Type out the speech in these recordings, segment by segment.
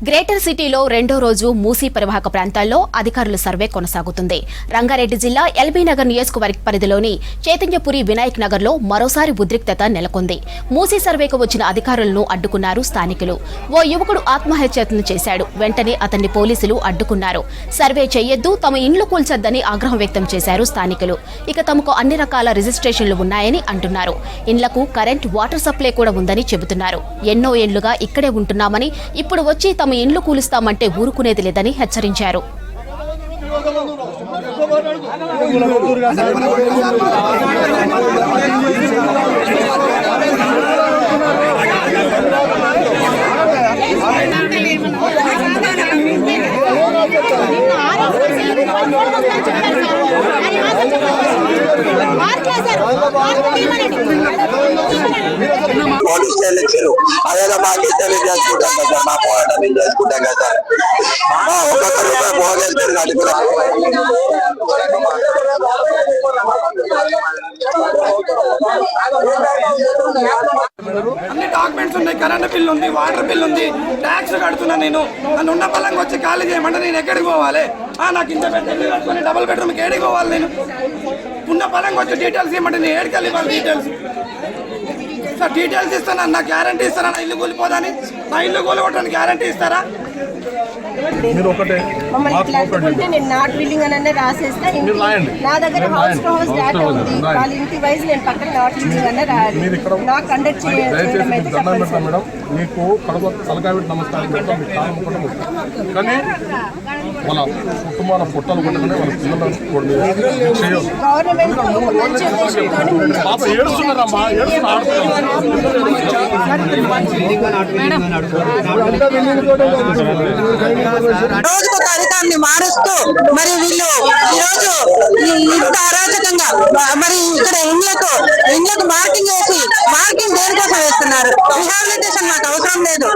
Greater సిటీలో రెండో రోజు మూసీ పరివాహక ప్రాంతాల్లో అధికారుల సర్వే కొనసాగుతుంది. రంగారెడ్డి జిల్లా ఎల్బీ నగర్ నియోజకవర్గ పరిధిలోని చైతన్యపురి వినాయక్ నగర్ లో మరోసారి ఉద్రిక్తత నెలకొంది. మూసీ సర్వేకు వచ్చిన అధికారులను అడ్డుకున్నారు స్థానికులు. ఓ యువకుడు ఆత్మహత్యయత్నం చేశాడు. వెంటనే అతన్ని పోలీసులు అడ్డుకున్నారు. సర్వే చేయొద్దు, తమ ఇండ్లు కూల్చొద్దని ఆగ్రహం వ్యక్తం చేశారు స్థానికులు. ఇక తమకు అన్ని రకాల రిజిస్ట్రేషన్లు ఉన్నాయని అంటున్నారు. ఇండ్లకు కరెంట్, వాటర్ సప్లై కూడా ఉందని చెబుతున్నారు. ఎన్నో ఏళ్లుగా ఇక్కడే ఉంటున్నామని, ఇప్పుడు వచ్చి తమ ఇండ్లు కూలుస్తామంటే ఊరుకునేది లేదని హెచ్చరించారు. పోలీస్ స్టేషన్ ఇచ్చారు. అదేదో మాకు తెలియజేసుకుంటాం కదా సార్, మా పోరాటం మేము చేసుకుంటాం కదా సార్. ఒక్కొక్క రూపాయి పోగేస్తారు కానీ కూడా అన్ని డాక్యుమెంట్స్ ఉన్నాయి. కరెంట్ బిల్ ఉంది, వాటర్ బిల్ ఉంది, ట్యాక్స్ కడుతున్నా. నేను నన్ను ఉన్న పలంగా వచ్చి ఖాళీ చేయమంటే నేను ఎక్కడికి పోవాలి? నాకు ఇంత పెద్ద ఇల్లు కట్టుకొని డబుల్ బెడ్రూమ్కి ఏడికి పోవాలి? నేను ఉన్న పలంగా వచ్చి డీటెయిల్స్ ఇవ్వమంటే నేను ఏడికెళ్ళి ఇవ్వాలి డీటెయిల్స్? సార్ డీటెయిల్స్ ఇస్తాను, నాకు గ్యారంటీ ఇస్తారా నా ఇల్లు కూలిపోదని? నా ఇల్లు కూలిపోవడానికి గ్యారంటీ ఇస్తారా? మమ్మల్ని ఇట్లా అనుకుంటే నేను నాట్ విల్లింగ్ అని రాసేస్తా. నా దగ్గర హౌస్ టు హౌస్ డేటా ఉంది. వాళ్ళ ఇంటి వైజ్ నేను పక్కన నాట్ విల్లింగ్ అనే రాయాలి. నాకు కండక్ట్ చేయడం అయితే మేడం మీకు కడప తలకాయ నమస్కారం పెడతాం. మీకు కాలం కూడా కానీ వాళ్ళ కుటుంబాల పుట్టాలు కొట్టుకుని వాళ్ళ పిల్లలు చేయొచ్చు. గవర్నమెంట్ మంచి ఉద్దేశంతో పాప ఏడుస్తున్నారమ్మా, రోజుకు ఒక అధికారాన్ని మారుస్తూ మరి వీళ్ళు ఈరోజు ఇంత అరాచకంగా మరి ఇక్కడ ఇండ్లకు మార్కింగ్ వేసి మార్కింగ్ దేనికోసం వేస్తున్నారు? రిహాబిలిటేషన్ మాకు అవసరం లేదు.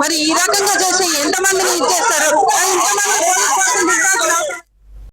మరి ఈ రకంగా చేసి ఎంతమందిని ఇచ్చేస్తారు?